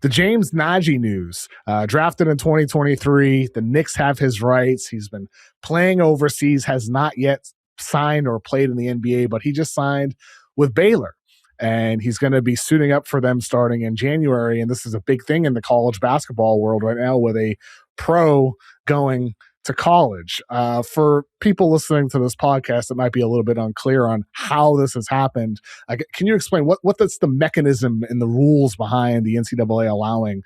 The James Nnaji news, drafted in 2023. The Knicks have his rights. He's been playing overseas, has not yet signed or played in the NBA, but he just signed with Baylor. And he's going to be suiting up for them starting in January. And this is a big thing in the college basketball world right now with a pro going to college. For people listening to this podcast that might be a little bit unclear on how this has happened, can you explain what's the mechanism and the rules behind the NCAA allowing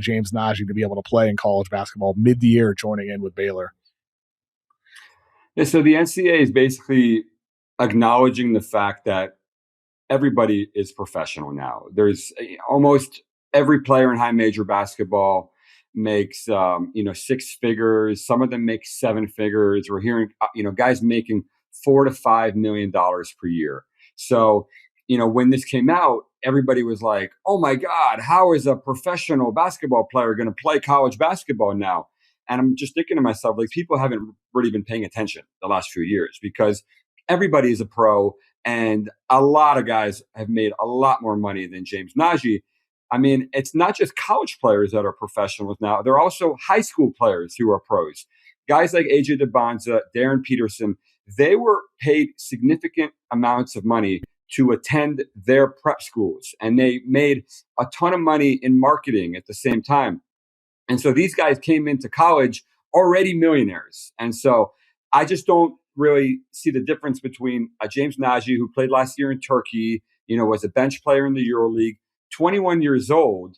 James Nnaji to be able to play in college basketball mid-year, joining in with Baylor? Yeah, so the NCAA is basically acknowledging the fact that everybody is professional now. There's almost every player in high major basketball makes, six figures. Some of them make seven figures. We're hearing, guys making $4 to $5 million per year. So, when this came out, everybody was like, oh my God, how is a professional basketball player going to play college basketball now? And I'm just thinking to myself, like, people haven't really been paying attention the last few years because everybody is a pro and a lot of guys have made a lot more money than James Nnaji. I mean, it's not just college players that are professionals now. There are also high school players who are pros. Guys like AJ DeBonza, Darren Peterson, they were paid significant amounts of money to attend their prep schools. And they made a ton of money in marketing at the same time. And so these guys came into college already millionaires. And so I just don't really see the difference between a James Nnaji, who played last year in Turkey, was a bench player in the EuroLeague, 21 years old.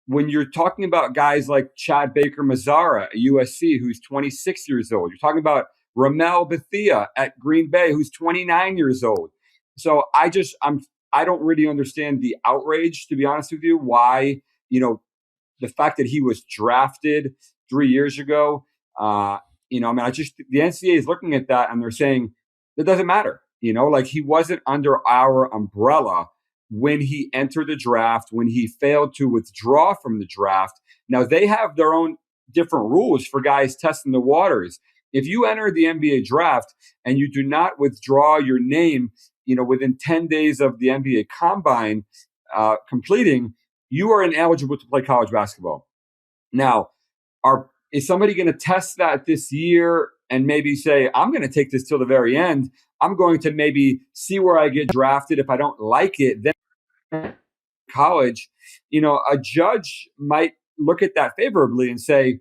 When you're talking about guys like Chad Baker-Mazara at USC, who's 26 years old, you're talking about Ramel Bethia at Green Bay, who's 29 years old. So I don't really understand the outrage, to be honest with you, why, the fact that he was drafted 3 years ago, the NCAA is looking at that and they're saying it doesn't matter. He wasn't under our umbrella when he entered the draft, when he failed to withdraw from the draft. Now, they have their own different rules for guys testing the waters. If you enter the NBA draft and you do not withdraw your name, within 10 days of the NBA combine completing, you are ineligible to play college basketball. Now, is somebody going to test that this year and maybe say, I'm going to take this till the very end? I'm going to maybe see where I get drafted. If I don't like it, then college, a judge might look at that favorably and say,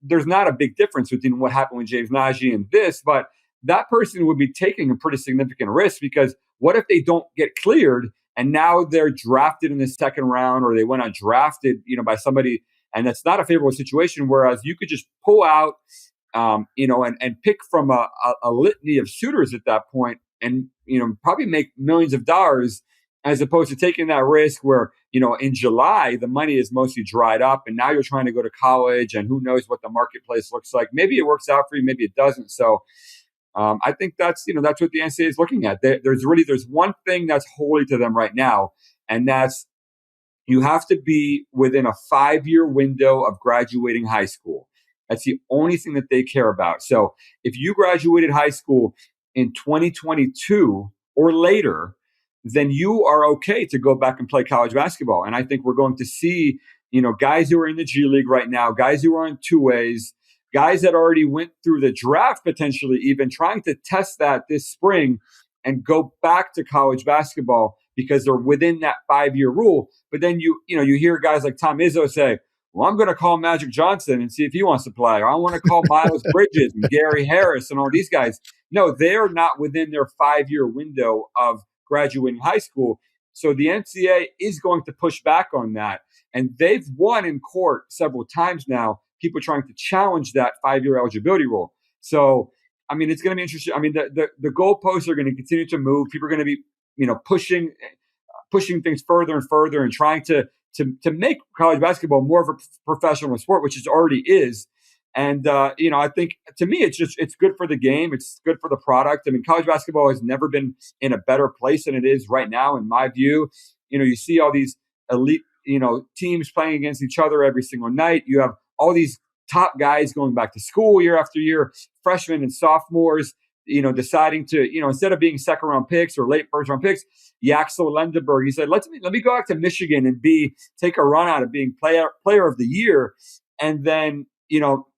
there's not a big difference between what happened with James Nnaji and this, but that person would be taking a pretty significant risk, because what if they don't get cleared and now they're drafted in the second round, or they went undrafted, by somebody, and that's not a favorable situation. Whereas you could just pull out, and pick from a litany of suitors at that point, and probably make millions of dollars, as opposed to taking that risk where in July the money is mostly dried up, and now you're trying to go to college, and who knows what the marketplace looks like. Maybe it works out for you, maybe it doesn't. So I think that's what the NCAA is looking at. There's one thing that's holy to them right now, and that's you have to be within a 5-year window of graduating high school. That's the only thing that they care about. So if you graduated high school in 2022 or later, then you are okay to go back and play college basketball. And I think we're going to see, guys who are in the G League right now, guys who are on two-ways, guys that already went through the draft, potentially even trying to test that this spring and go back to college basketball because they're within that 5-year rule. But then you hear guys like Tom Izzo say, well, I'm going to call Magic Johnson and see if he wants to play. Or I want to call Miles Bridges and Gary Harris and all these guys. No, they're not within their 5-year window of graduating high school. So the NCAA is going to push back on that. And they've won in court several times now, people trying to challenge that 5-year eligibility rule. So, it's going to be interesting. The goalposts are going to continue to move. People are going to be, pushing things further and further and trying to make college basketball more of a professional sport, which it already is. And, I think to me, it's good for the game. It's good for the product. College basketball has never been in a better place than it is right now, in my view. You see all these elite, teams playing against each other every single night. You have all these top guys going back to school year after year, freshmen and sophomores. deciding to, instead of being second round picks or late first round picks, Yaxel Lendenberg, he said, let me go back to Michigan and take a run out of being player of the year. And then,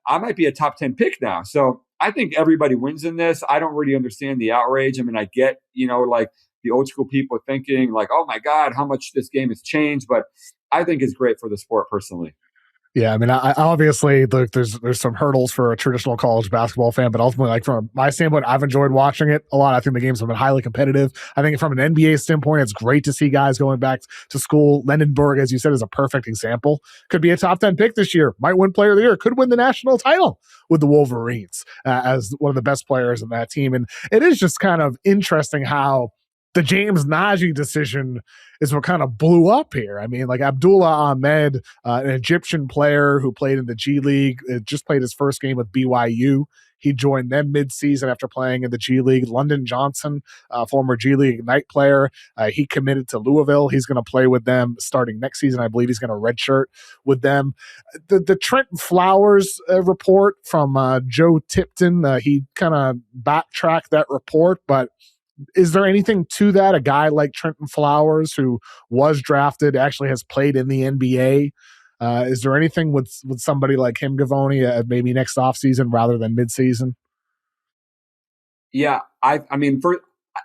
I might be a top 10 pick now. So I think everybody wins in this. I don't really understand the outrage. I mean, I get, like the old school people thinking like, oh my God, how much this game has changed. But I think it's great for the sport personally. Yeah, I mean, I obviously there's some hurdles for a traditional college basketball fan, but ultimately, like from my standpoint, I've enjoyed watching it a lot. I think the games have been highly competitive. I think from an NBA standpoint, it's great to see guys going back to school. Lendenberg, as you said, is a perfect example. Could be a top 10 pick this year. Might win Player of the Year. Could win the national title with the Wolverines as one of the best players in that team. And it is just kind of interesting how the James Nnaji decision is what kind of blew up here. I mean, like Abdullah Ahmed, an Egyptian player who played in the G League, just played his first game with BYU. He joined them mid-season after playing in the G League. London Johnson, former G League Ignite player, he committed to Louisville. He's going to play with them starting next season. I believe he's going to redshirt with them. The Trenton Flowers report from Joe Tipton, he kind of backtracked that report, but is there anything to that? A guy like Trenton Flowers, who was drafted, actually has played in the NBA. Is there anything with somebody like him, Givony, maybe next offseason rather than midseason? Yeah, I mean,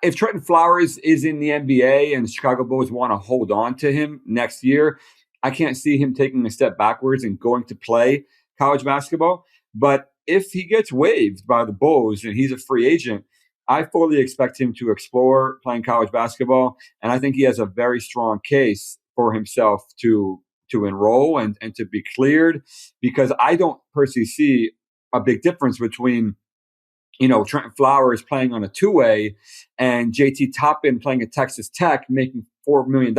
if Trenton Flowers is in the NBA and the Chicago Bulls want to hold on to him next year, I can't see him taking a step backwards and going to play college basketball. But if he gets waived by the Bulls and he's a free agent, I fully expect him to explore playing college basketball. And I think he has a very strong case for himself to enroll and to be cleared, because I don't personally see a big difference between, Trenton Flowers playing on a two-way and JT Toppin playing at Texas Tech making $4 million.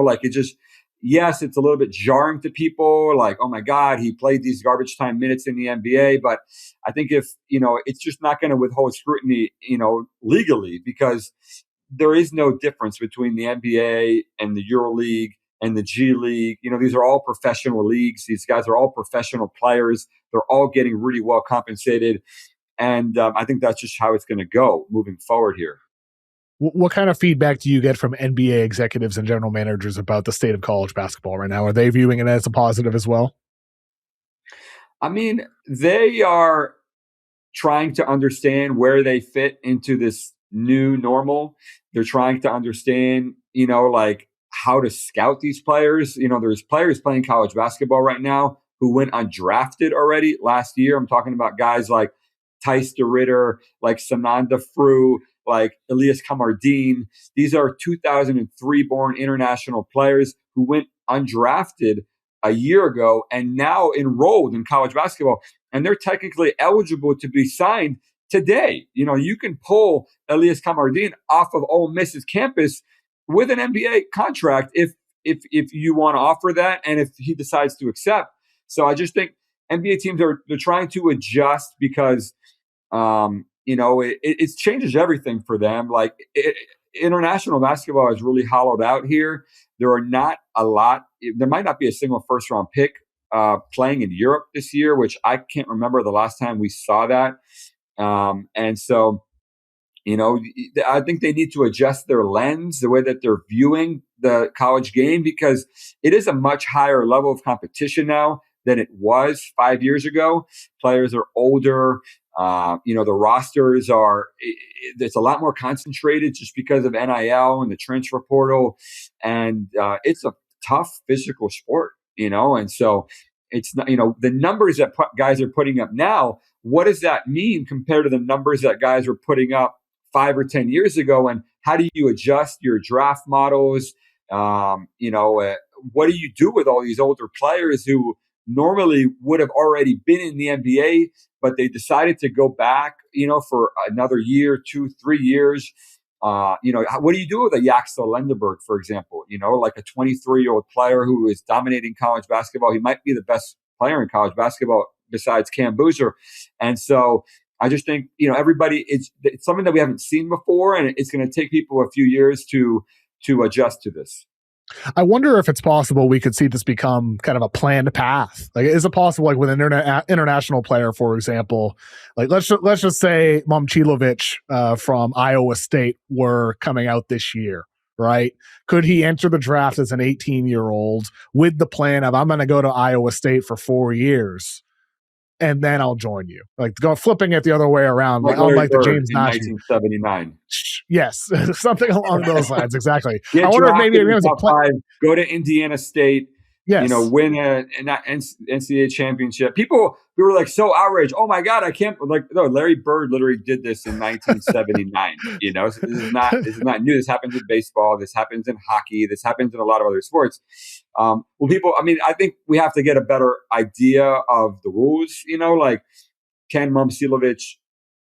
Like it just, yes, it's a little bit jarring to people. Like, oh my God, he played these garbage time minutes in the NBA. But I think if, it's just not going to withhold scrutiny, legally, because there is no difference between the NBA and the EuroLeague and the G League. These are all professional leagues. These guys are all professional players. They're all getting really well compensated. And I think that's just how it's going to go moving forward here. What kind of feedback do you get from NBA executives and general managers about the state of college basketball right now? Are they viewing it as a positive as well? I mean, they are trying to understand where they fit into this new normal. They're trying to understand, like how to scout these players. There's players playing college basketball right now who went undrafted already last year. I'm talking about guys like Tice DeRitter, like Sananda Frew, like Elias Kamardine. These are 2003 born international players who went undrafted a year ago and now enrolled in college basketball. And they're technically eligible to be signed today. You can pull Elias Kamardine off of Ole Miss's campus with an NBA contract if you want to offer that and if he decides to accept. So I just think NBA teams they're trying to adjust because it changes everything for them. Like international basketball is really hollowed out here. There are not a lot. There might not be a single first round pick playing in Europe this year, which I can't remember the last time we saw that. And so, I think they need to adjust their lens, the way that they're viewing the college game, because it is a much higher level of competition now than it was 5 years ago. Players are older. The rosters it's a lot more concentrated just because of NIL and the transfer portal. And it's a tough physical sport, and so it's not, the numbers that guys are putting up now, what does that mean compared to the numbers that guys were putting up 5 or 10 years ago? And how do you adjust your draft models? What do you do with all these older players who normally would have already been in the NBA, but they decided to go back, for another year, 2, 3 years? What do you do with a Yaxel Lendenberg, for example? Like a 23-year-old player who is dominating college basketball. He might be the best player in college basketball besides Cam Boozer. And so I just think, everybody, it's something that we haven't seen before, and it's going to take people a few years to adjust to this. I wonder if it's possible we could see this become kind of a planned path. Like, is it possible, like with an international player, for example, like let's just say Momcilovic from Iowa State were coming out this year, right? Could he enter the draft as an 18-year-old with the plan of I'm going to go to Iowa State for 4 years and then I'll join you? Like flipping it the other way around, Like unlike the James in Nnaji. 1979. Yes, something along those lines. Exactly. Get I wonder if maybe drafted in it was a top plan. 5, go to Indiana State, Yes. win an NCAA championship. We were like so outraged. Oh my God, I can't, like, no, Larry Bird literally did this in 1979. So this is not new. This happens in baseball. This happens in hockey. This happens in a lot of other sports. I think we have to get a better idea of the rules, like, can Momcilovic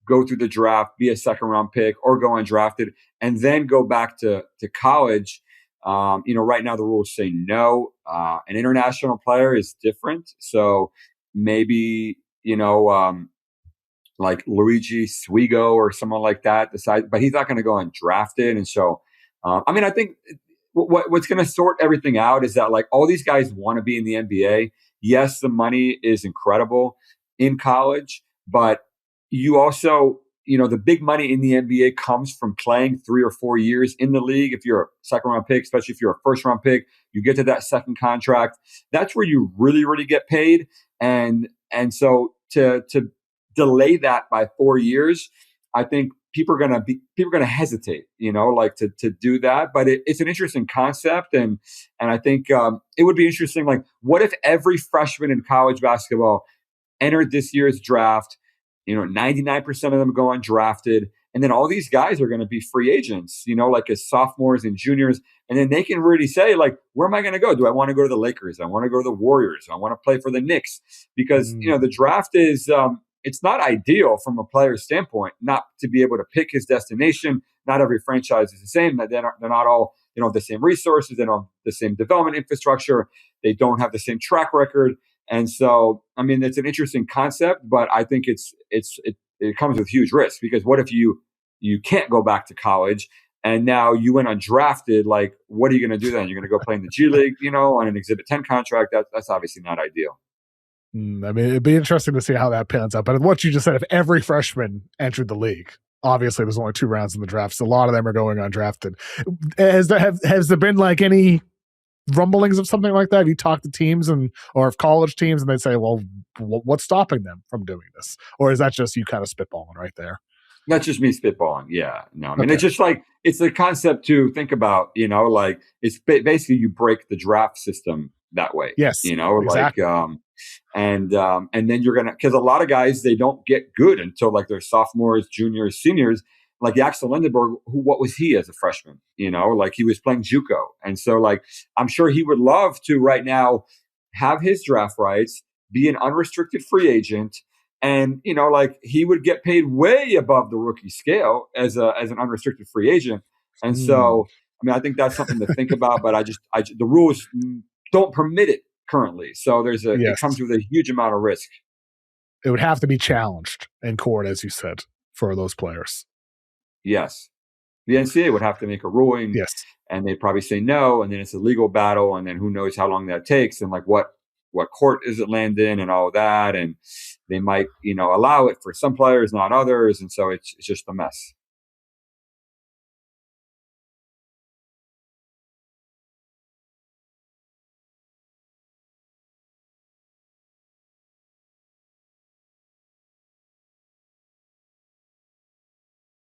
go through the draft, be a second round pick, or go undrafted, and then go back to college? Right now the rules say no. An international player is different. So maybe, like Luigi Swigo or someone like that decides, but he's not going to go undrafted. And so, I think what's going to sort everything out is that, like, all these guys want to be in the NBA. Yes, the money is incredible in college, but you also, the big money in the NBA comes from playing 3 or 4 years in the league. If you're a second round pick, especially if you're a first round pick, you get to that second contract. That's where you really, really get paid. And so to delay that by 4 years, I think people are gonna hesitate, to do that. But it's an interesting concept, and I think it would be interesting. Like, what if every freshman in college basketball entered this year's draft? 99% of them go undrafted. And then all these guys are going to be free agents, like as sophomores and juniors. And then they can really say, like, where am I going to go? Do I want to go to the Lakers? I want to go to the Warriors. I want to play for the Knicks. Because, the draft is, it's not ideal from a player's standpoint, not to be able to pick his destination. Not every franchise is the same. They're not all, have the same resources. They don't have the same development infrastructure. They don't have the same track record. And so, it's an interesting concept, but I think it comes with huge risk, because what if you can't go back to college and now you went undrafted? Like, what are you going to do then? You're going to go play in the G League, on an Exhibit 10 contract? That's obviously not ideal. It'd be interesting to see how that pans out. But what you just said, if every freshman entered the league, obviously there's only 2 rounds in the draft, so a lot of them are going undrafted. Has there been like any rumblings of something like that? Have you talked to teams or college teams and they say, well, what's stopping them from doing this? Or is that just you kind of spitballing right there? That's just me spitballing. Yeah. No, It's just like, it's the concept to think about, like, it's basically you break the draft system that way. Yes. Exactly. And then you're going to, because a lot of guys, they don't get good until like they're sophomores, juniors, seniors. Like Axel Lindenberg, what was he as a freshman? Like he was playing JUCO. And so, like, I'm sure he would love to right now have his draft rights, be an unrestricted free agent. And, like, he would get paid way above the rookie scale as an unrestricted free agent. And so, I think that's something to think about, but the rules don't permit it currently. So it comes with a huge amount of risk. It would have to be challenged in court, as you said, for those players. Yes. The NCAA would have to make a ruling. Yes. And they'd probably say no. And then it's a legal battle. And then who knows how long that takes, and like what court does it land in and all that. And they might, allow it for some players, not others. And so it's just a mess.